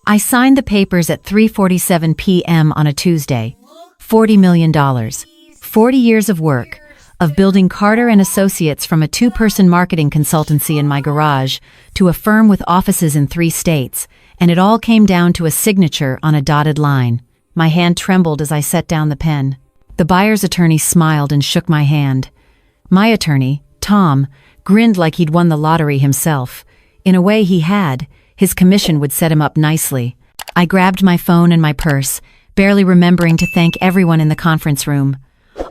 I signed the papers at 3:47 p.m. on a Tuesday. $40 million. 40 years of work, of building Carter and Associates from a two-person marketing consultancy in my garage to a firm with offices in 3 states, and it all came down to a signature on a dotted line. My hand trembled as I set down the pen. The buyer's attorney smiled and shook my hand. My attorney, Tom, grinned like he'd won the lottery himself. In a way he had. His commission would set him up nicely. I grabbed my phone and my purse, barely remembering to thank everyone in the conference room.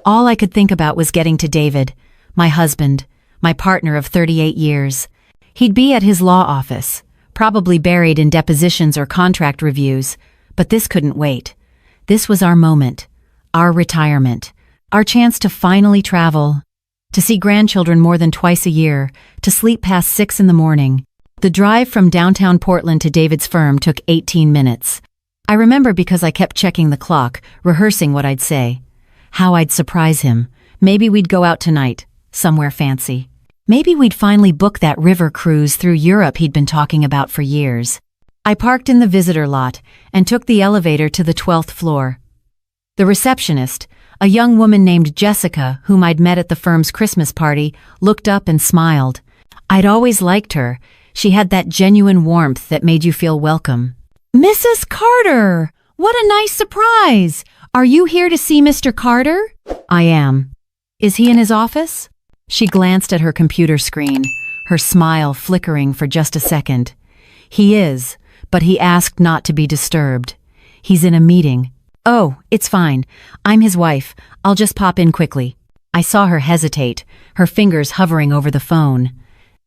All I could think about was getting to David, my husband, my partner of 38 years. He'd be at his law office, probably buried in depositions or contract reviews, but this couldn't wait. This was our moment, our retirement, our chance to finally travel, to see grandchildren more than twice a year, to sleep past 6 in the morning. The drive from downtown Portland to David's firm took 18 minutes. I remember because I kept checking the clock, rehearsing what I'd say. How I'd surprise him. Maybe we'd go out tonight, somewhere fancy. Maybe we'd finally book that river cruise through Europe he'd been talking about for years. I parked in the visitor lot and took the elevator to the 12th floor. The receptionist, a young woman named Jessica, whom I'd met at the firm's Christmas party, looked up and smiled. I'd always liked her. She had that genuine warmth that made you feel welcome. "Mrs. Carter! What a nice surprise! Are you here to see Mr. Carter?" "I am." "Is he in his office?" She glanced at her computer screen, her smile flickering for just a second. "He is, but he asked not to be disturbed. He's in a meeting." "Oh, it's fine. I'm his wife. I'll just pop in quickly." I saw her hesitate, her fingers hovering over the phone.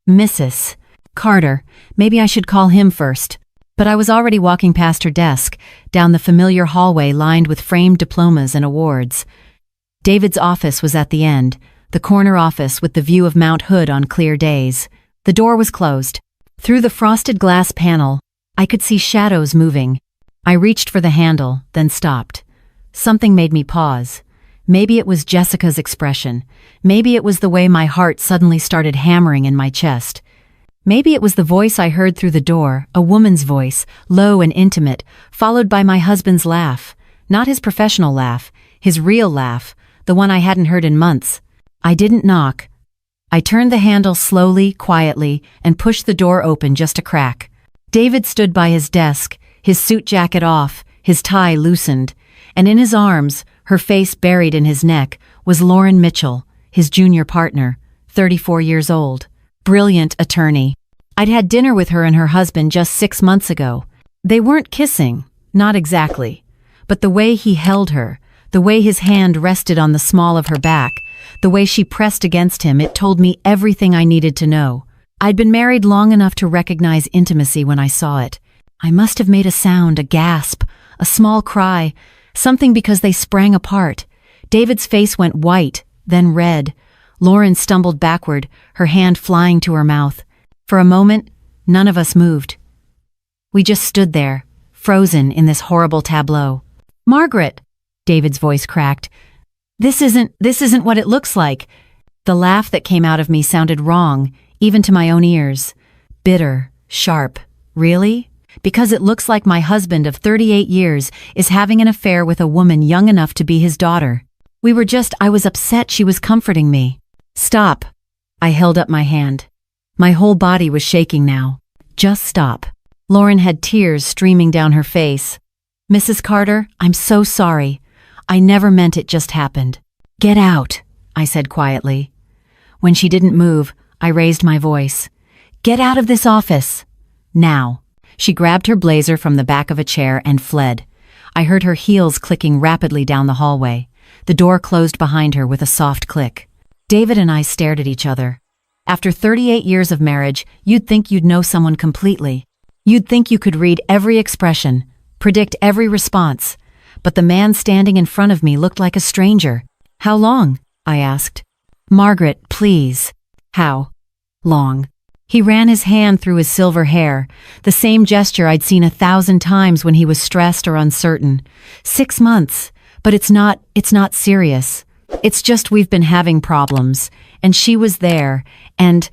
"Mrs. Carter, maybe I should call him first." But I was already walking past her desk, down the familiar hallway lined with framed diplomas and awards. David's office was at the end, the corner office with the view of Mount Hood on clear days. The door was closed. Through the frosted glass panel, I could see shadows moving. I reached for the handle, then stopped. Something made me pause. Maybe it was Jessica's expression. Maybe it was the way my heart suddenly started hammering in my chest. Maybe it was the voice I heard through the door, a woman's voice, low and intimate, followed by my husband's laugh. Not his professional laugh, his real laugh, the one I hadn't heard in months. I didn't knock. I turned the handle slowly, quietly, and pushed the door open just a crack. David stood by his desk, his suit jacket off, his tie loosened, and in his arms, her face buried in his neck, was Lauren Mitchell, his junior partner, 34 years old. Brilliant attorney. I'd had dinner with her and her husband just 6 months ago. They weren't kissing, not exactly. But the way he held her, the way his hand rested on the small of her back, the way she pressed against him, it told me everything I needed to know. I'd been married long enough to recognize intimacy when I saw it. I must have made a sound, a gasp, a small cry, something because they sprang apart. David's face went white, then red. Lauren stumbled backward, her hand flying to her mouth. For a moment, none of us moved. We just stood there, frozen in this horrible tableau. "Margaret," David's voice cracked. This isn't what it looks like." The laugh that came out of me sounded wrong, even to my own ears. Bitter, sharp. "Really? Because it looks like my husband of 38 years is having an affair with a woman young enough to be his daughter. I was upset she was comforting me." "Stop." I held up my hand. My whole body was shaking now. "Just stop." Lauren had tears streaming down her face. "Mrs. Carter, I'm so sorry. I never meant it just happened." "Get out," I said quietly. When she didn't move, I raised my voice. "Get out of this office. Now." She grabbed her blazer from the back of a chair and fled. I heard her heels clicking rapidly down the hallway. The door closed behind her with a soft click. David and I stared at each other. After 38 years of marriage, you'd think you'd know someone completely. You'd think you could read every expression, predict every response. But the man standing in front of me looked like a stranger. "How long?" I asked. "Margaret, please." "How long?" He ran his hand through his silver hair, the same gesture I'd seen 1,000 times when he was stressed or uncertain. 6 months, but it's not serious. It's just we've been having problems, and she was there, and...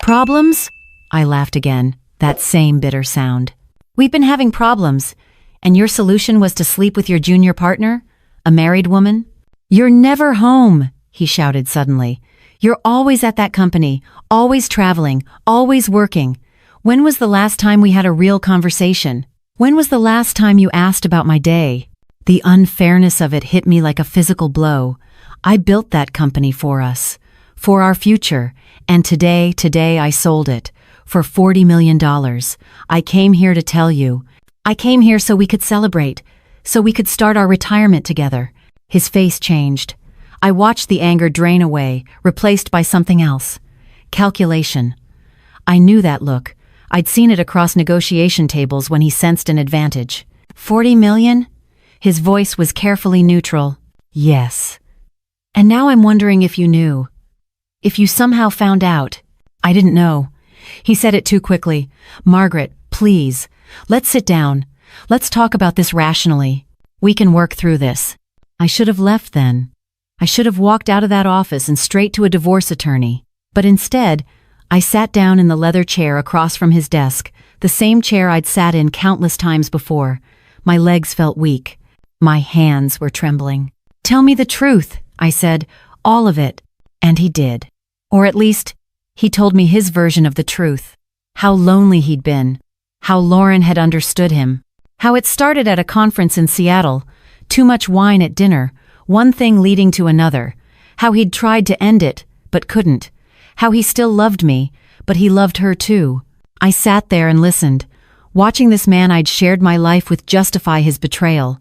"Problems?" I laughed again, that same bitter sound. We've been having problems, and your solution was to sleep with your junior partner, a married woman? You're never home, he shouted suddenly. You're always at that company, always traveling, always working. When was the last time we had a real conversation? When was the last time you asked about my day? The unfairness of it hit me like a physical blow. I built that company for us, for our future, and today I sold it for $40 million. I came here to tell you. I came here so we could celebrate, so we could start our retirement together. His face changed. I watched the anger drain away, replaced by something else. Calculation. I knew that look. I'd seen it across negotiation tables when he sensed an advantage. 40 million? His voice was carefully neutral. Yes. And now I'm wondering if you knew. If you somehow found out. I didn't know. He said it too quickly. Margaret, please. Let's sit down. Let's talk about this rationally. We can work through this. I should have left then. I should have walked out of that office and straight to a divorce attorney. But instead, I sat down in the leather chair across from his desk, the same chair I'd sat in countless times before. My legs felt weak. My hands were trembling. Tell me the truth, I said, all of it. And he did. Or at least, he told me his version of the truth. How lonely he'd been. How Lauren had understood him. How it started at a conference in Seattle. Too much wine at dinner, one thing leading to another. How he'd tried to end it, but couldn't. How he still loved me, but he loved her too. I sat there and listened, watching this man I'd shared my life with justify his betrayal.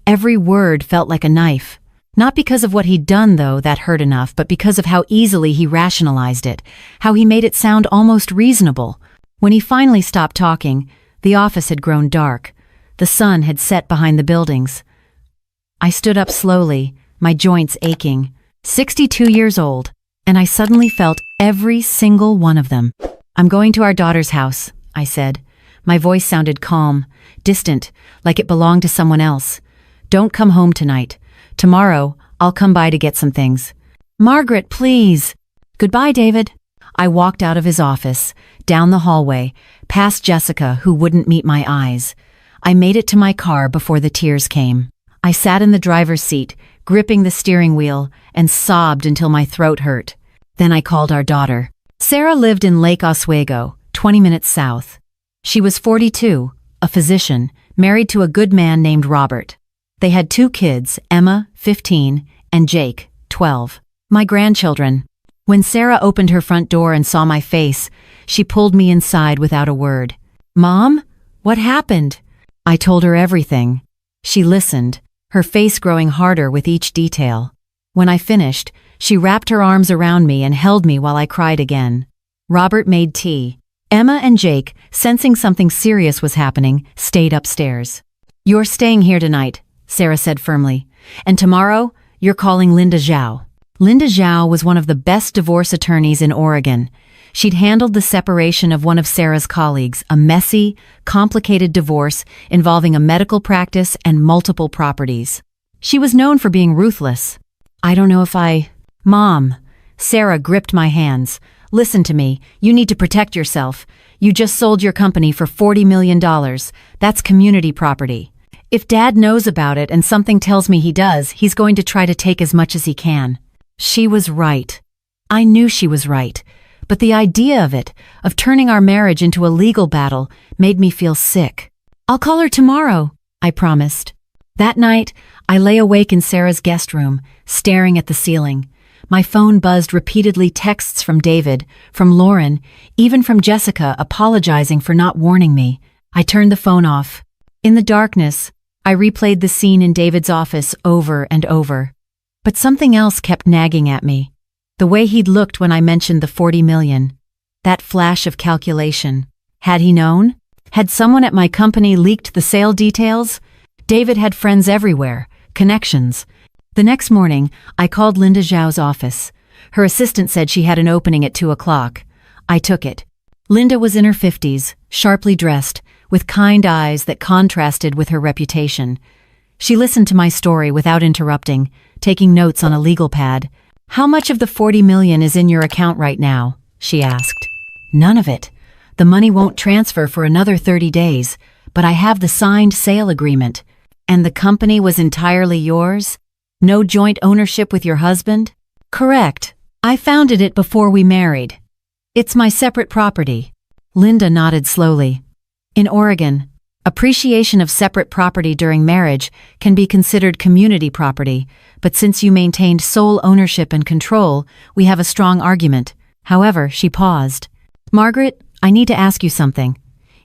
Every word felt like a knife. Not because of what he'd done, though, that hurt enough, but because of how easily he rationalized it, how he made it sound almost reasonable. When he finally stopped talking, the office had grown dark. The sun had set behind the buildings. I stood up slowly, my joints aching. 62 years old, and I suddenly felt every single one of them. I'm going to our daughter's house, I said. My voice sounded calm, distant, like it belonged to someone else. Don't come home tonight. Tomorrow, I'll come by to get some things. Margaret, please. Goodbye, David. I walked out of his office, down the hallway, past Jessica, who wouldn't meet my eyes. I made it to my car before the tears came. I sat in the driver's seat, gripping the steering wheel, and sobbed until my throat hurt. Then I called our daughter. Sarah lived in Lake Oswego, 20 minutes south. She was 42, a physician, married to a good man named Robert. They had 2 kids, Emma, 15, and Jake, 12. My grandchildren. When Sarah opened her front door and saw my face, she pulled me inside without a word. Mom? What happened? I told her everything. She listened, her face growing harder with each detail. When I finished, she wrapped her arms around me and held me while I cried again. Robert made tea. Emma and Jake, sensing something serious was happening, stayed upstairs. You're staying here tonight, Sarah said firmly. And tomorrow, you're calling Linda Zhao. Linda Zhao was one of the best divorce attorneys in Oregon. She'd handled the separation of one of Sarah's colleagues, a messy, complicated divorce involving a medical practice and multiple properties. She was known for being ruthless. I don't know if Mom. Sarah gripped my hands. Listen to me. You need to protect yourself. You just sold your company for $40 million. That's community property. If Dad knows about it and something tells me he does, he's going to try to take as much as he can. She was right. I knew she was right. But the idea of it, of turning our marriage into a legal battle, made me feel sick. I'll call her tomorrow, I promised. That night, I lay awake in Sarah's guest room, staring at the ceiling. My phone buzzed repeatedly, texts from David, from Lauren, even from Jessica apologizing for not warning me. I turned the phone off. In the darkness, I replayed the scene in David's office over and over. But something else kept nagging at me. The way he'd looked when I mentioned the $40 million. That flash of calculation. Had he known? Had someone at my company leaked the sale details? David had friends everywhere, connections. The next morning, I called Linda Zhao's office. Her assistant said she had an opening at 2 o'clock. I took it. Linda was in her 50s, sharply dressed, with kind eyes that contrasted with her reputation. She listened to my story without interrupting, taking notes on a legal pad. How much of the $40 million is in your account right now? She asked. None of it. The money won't transfer for another 30 days, but I have the signed sale agreement. And the company was entirely yours? No joint ownership with your husband? Correct. I founded it before we married. It's my separate property. Linda nodded slowly. In Oregon, appreciation of separate property during marriage can be considered community property, but since you maintained sole ownership and control, we have a strong argument. However, she paused. Margaret, I need to ask you something.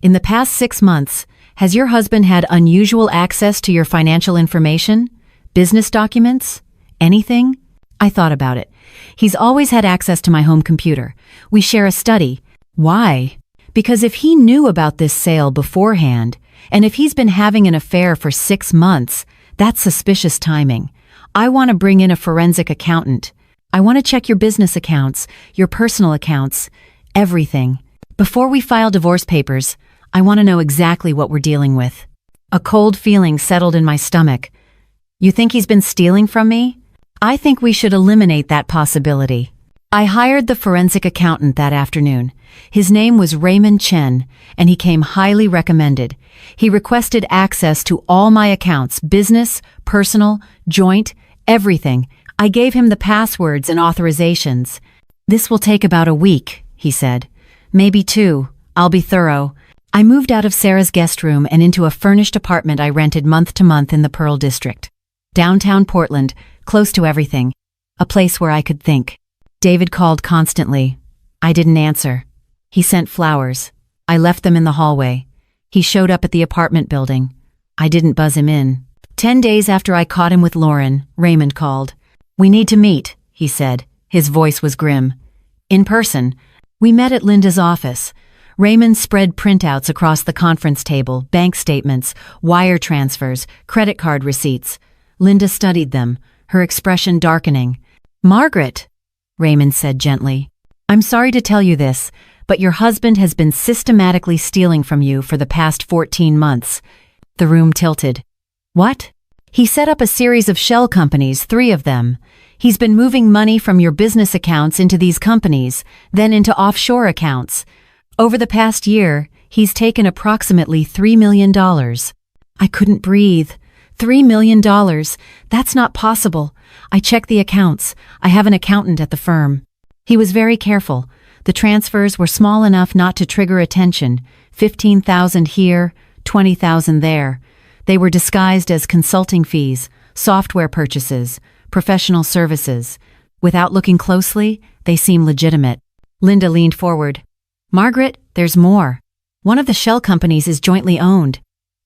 In the past 6 months, has your husband had unusual access to your financial information? Business documents? Anything? I thought about it. He's always had access to my home computer. We share a study. Why? Because if he knew about this sale beforehand, and if he's been having an affair for 6 months, that's suspicious timing. I want to bring in a forensic accountant. I want to check your business accounts, your personal accounts, everything. Before we file divorce papers, I want to know exactly what we're dealing with. A cold feeling settled in my stomach. You think he's been stealing from me? I think we should eliminate that possibility. I hired the forensic accountant that afternoon. His name was Raymond Chen, and he came highly recommended. He requested access to all my accounts, business, personal, joint, everything. I gave him the passwords and authorizations. This will take about a week, he said. Maybe 2. I'll be thorough. I moved out of Sarah's guest room and into a furnished apartment I rented month to month in the Pearl District. Downtown Portland, close to everything. A place where I could think. David called constantly. I didn't answer. He sent flowers. I left them in the hallway. He showed up at the apartment building. I didn't buzz him in. 10 days after I caught him with Lauren, Raymond called. We need to meet, he said. His voice was grim. In person. We met at Linda's office. Raymond spread printouts across the conference table, bank statements, wire transfers, credit card receipts. Linda studied them, her expression darkening. Margaret, Raymond said gently, I'm sorry to tell you this, but your husband has been systematically stealing from you for the past 14 months. The room tilted. What? He set up a series of shell companies, 3 of them. He's been moving money from your business accounts into these companies, then into offshore accounts. Over the past year, he's taken approximately $3 million. I couldn't breathe. $3 million. That's not possible. I checked the accounts. I have an accountant at the firm. He was very careful. The transfers were small enough not to trigger attention. 15,000 here, 20,000 there. They were disguised as consulting fees, software purchases, professional services. Without looking closely, they seem legitimate. Linda leaned forward. Margaret, there's more. One of the shell companies is jointly owned.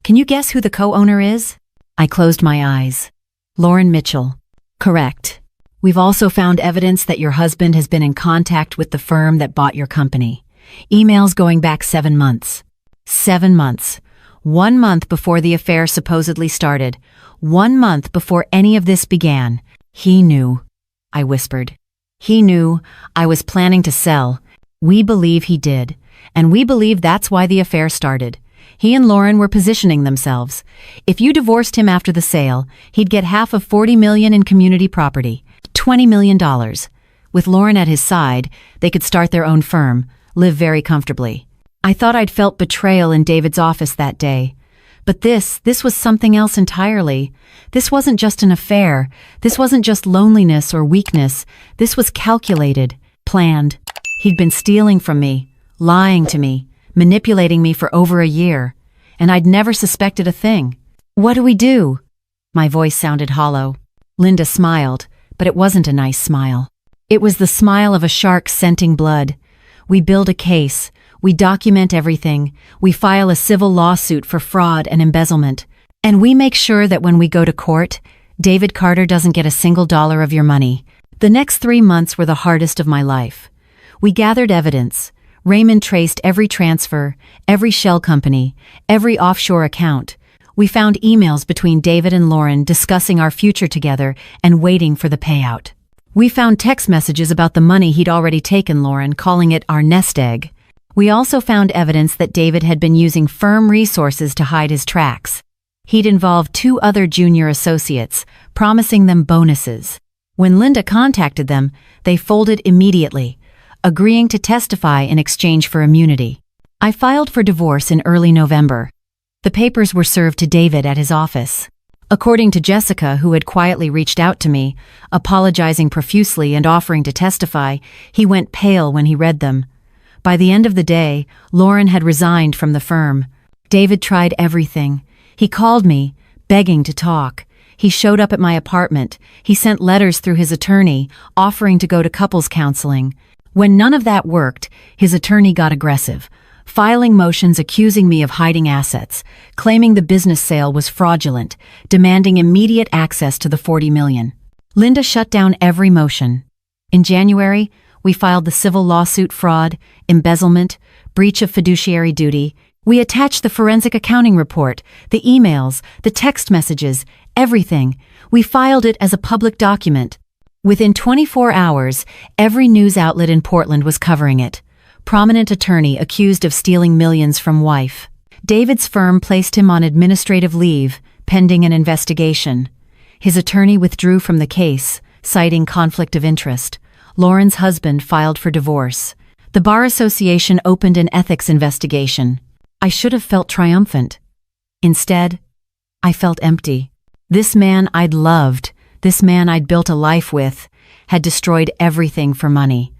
Can you guess who the co-owner is? I closed my eyes. Lauren Mitchell. Correct. We've also found evidence that your husband has been in contact with the firm that bought your company. Emails going back 7 months. 7 months. 1 month before the affair supposedly started. 1 month before any of this began. He knew. I whispered. He knew I was planning to sell. We believe he did. And we believe that's why the affair started. He and Lauren were positioning themselves. If you divorced him after the sale, he'd get half of $40 million in community property, $20 million. With Lauren at his side, they could start their own firm, live very comfortably. I thought I'd felt betrayal in David's office that day. But this was something else entirely. This wasn't just an affair. This wasn't just loneliness or weakness. This was calculated, planned. He'd been stealing from me, lying to me, manipulating me for over a year, and I'd never suspected a thing. What do we do? My voice sounded hollow. Linda smiled, but it wasn't a nice smile. It was the smile of a shark scenting blood. We build a case. We document everything. We file a civil lawsuit for fraud and embezzlement. And we make sure that when we go to court, David Carter doesn't get a single dollar of your money. The next 3 months were the hardest of my life. We gathered evidence. Raymond traced every transfer, every shell company, every offshore account. We found emails between David and Lauren discussing our future together and waiting for the payout. We found text messages about the money he'd already taken Lauren, calling it our nest egg. We also found evidence that David had been using firm resources to hide his tracks. He'd involved 2 other junior associates, promising them bonuses. When Linda contacted them, they folded immediately, agreeing to testify in exchange for immunity. I filed for divorce in early November. The papers were served to David at his office. According to Jessica, who had quietly reached out to me, apologizing profusely and offering to testify, he went pale when he read them. By the end of the day, Lauren had resigned from the firm. David tried everything. He called me, begging to talk. He showed up at my apartment. He sent letters through his attorney, offering to go to couples counseling. When none of that worked, his attorney got aggressive, filing motions accusing me of hiding assets, claiming the business sale was fraudulent, demanding immediate access to the $40 million. Linda shut down every motion. In January, we filed the civil lawsuit fraud, embezzlement, breach of fiduciary duty. We attached the forensic accounting report, the emails, the text messages, everything. We filed it as a public document. Within 24 hours, every news outlet in Portland was covering it. Prominent attorney accused of stealing millions from wife. David's firm placed him on administrative leave, pending an investigation. His attorney withdrew from the case, citing conflict of interest. Lauren's husband filed for divorce. The Bar Association opened an ethics investigation. I should have felt triumphant. Instead, I felt empty. This man I'd loved, this man I'd built a life with, had destroyed everything for money.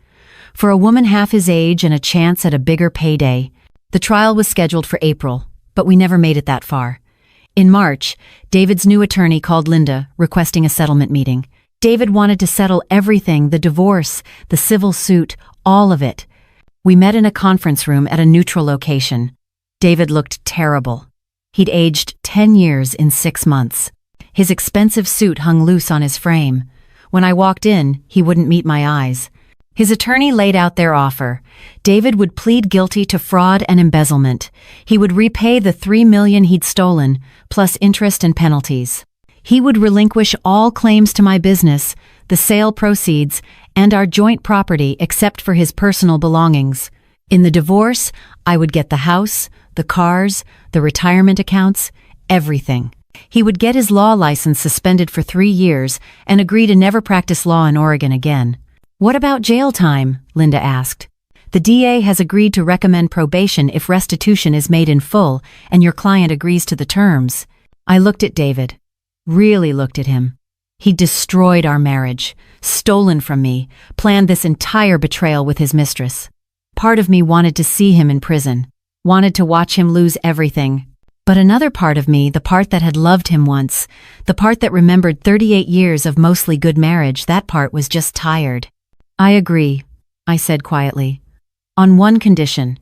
For a woman half his age and a chance at a bigger payday. The trial was scheduled for April, but we never made it that far. In March, David's new attorney called Linda, requesting a settlement meeting. David wanted to settle everything, the divorce, the civil suit, all of it. We met in a conference room at a neutral location. David looked terrible. He'd aged 10 years in 6 months. His expensive suit hung loose on his frame. When I walked in, he wouldn't meet my eyes. His attorney laid out their offer. David would plead guilty to fraud and embezzlement. He would repay the $3 million he'd stolen, plus interest and penalties. He would relinquish all claims to my business, the sale proceeds, and our joint property except for his personal belongings. In the divorce, I would get the house, the cars, the retirement accounts, everything. He would get his law license suspended for 3 years and agree to never practice law in Oregon again. What about jail time? Linda asked. The DA has agreed to recommend probation if restitution is made in full and your client agrees to the terms. I looked at David. Really looked at him. He destroyed our marriage, stolen from me, planned this entire betrayal with his mistress. Part of me wanted to see him in prison, wanted to watch him lose everything. But another part of me, the part that had loved him once, the part that remembered 38 years of mostly good marriage, that part was just tired. I agree, I said quietly. On one condition.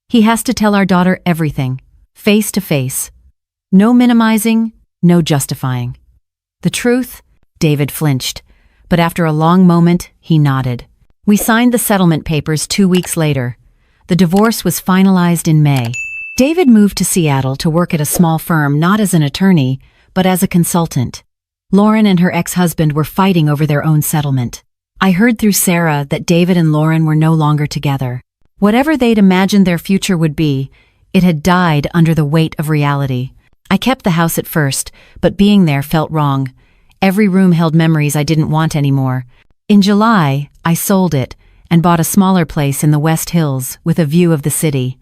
He has to tell our daughter everything, face to face. No minimizing, no justifying. The truth? David flinched, but after a long moment, he nodded. We signed the settlement papers 2 weeks later. The divorce was finalized in May. David moved to Seattle to work at a small firm, not as an attorney, but as a consultant. Lauren and her ex-husband were fighting over their own settlement. I heard through Sarah that David and Lauren were no longer together. Whatever they'd imagined their future would be, it had died under the weight of reality. I kept the house at first, but being there felt wrong. Every room held memories I didn't want anymore. In July, I sold it and bought a smaller place in the West Hills with a view of the city.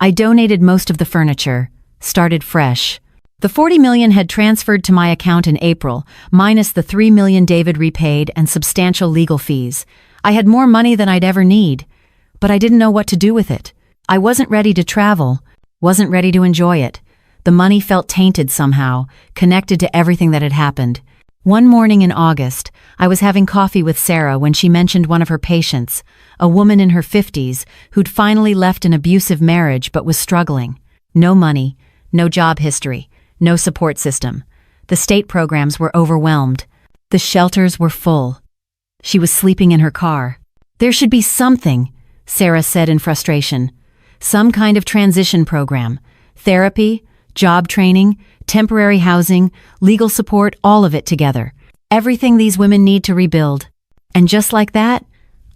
I donated most of the furniture, started fresh. The $40 million had transferred to my account in April, minus the $3 million David repaid and substantial legal fees. I had more money than I'd ever need, but I didn't know what to do with it. I wasn't ready to travel, wasn't ready to enjoy it. The money felt tainted somehow, connected to everything that had happened. One morning in August, I was having coffee with Sarah when she mentioned one of her patients, a woman in her 50s who'd finally left an abusive marriage but was struggling. No money, no job history, no support system. The state programs were overwhelmed. The shelters were full. She was sleeping in her car. There should be something, Sarah said in frustration. Some kind of transition program. Therapy, job training, temporary housing, legal support, all of it together. Everything these women need to rebuild. And just like that,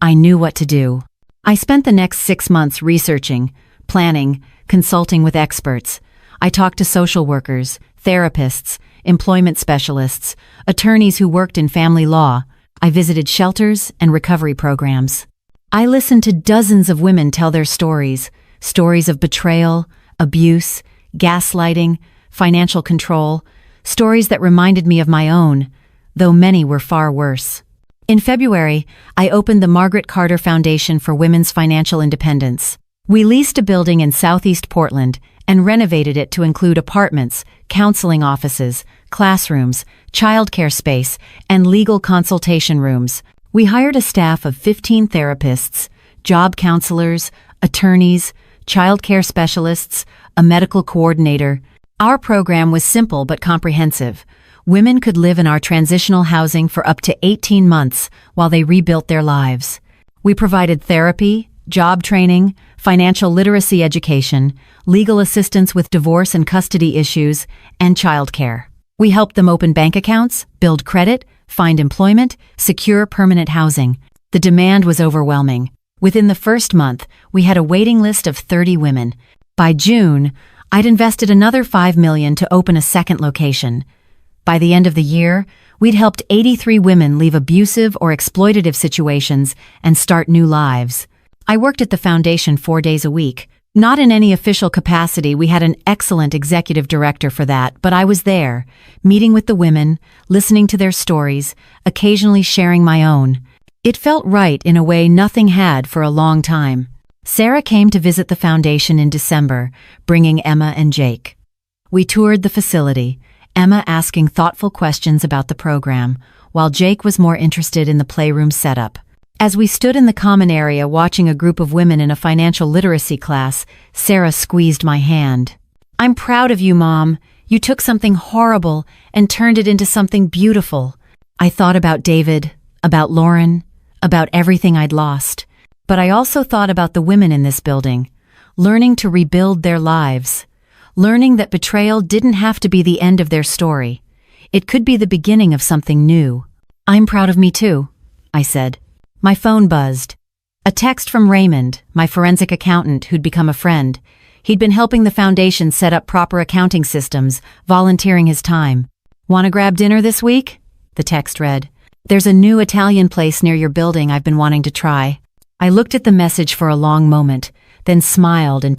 I knew what to do. I spent the next 6 months researching, planning, consulting with experts. I talked to social workers, therapists, employment specialists, attorneys who worked in family law. I visited shelters and recovery programs. I listened to dozens of women tell their stories, stories of betrayal, abuse, gaslighting, financial control, stories that reminded me of my own, though many were far worse. In February, I opened the Margaret Carter Foundation for Women's Financial Independence. We leased a building in Southeast Portland and renovated it to include apartments, counseling offices, classrooms, childcare space, and legal consultation rooms. We hired a staff of 15 therapists, job counselors, attorneys, childcare specialists, a medical coordinator. Our program was simple but comprehensive. Women could live in our transitional housing for up to 18 months while they rebuilt their lives. We provided therapy, job training, financial literacy education, legal assistance with divorce and custody issues, and childcare. We helped them open bank accounts, build credit, find employment, secure permanent housing. The demand was overwhelming. Within the first month, we had a waiting list of 30 women. By June, I'd invested another $5 million to open a second location. By the end of the year, we'd helped 83 women leave abusive or exploitative situations and start new lives. I worked at the foundation 4 days a week. Not in any official capacity, we had an excellent executive director for that, but I was there, meeting with the women, listening to their stories, occasionally sharing my own. It felt right in a way nothing had for a long time. Sarah came to visit the foundation in December, bringing Emma and Jake. We toured the facility, Emma asking thoughtful questions about the program, while Jake was more interested in the playroom setup. As we stood in the common area watching a group of women in a financial literacy class, Sarah squeezed my hand. "I'm proud of you, Mom. You took something horrible and turned it into something beautiful." I thought about David, about Lauren, about everything I'd lost. But I also thought about the women in this building, learning to rebuild their lives, learning that betrayal didn't have to be the end of their story. It could be the beginning of something new. "I'm proud of me too," I said. My phone buzzed. A text from Raymond, my forensic accountant who'd become a friend. He'd been helping the foundation set up proper accounting systems, volunteering his time. "Want to grab dinner this week?" The text read. "There's a new Italian place near your building I've been wanting to try." I looked at the message for a long moment, then smiled and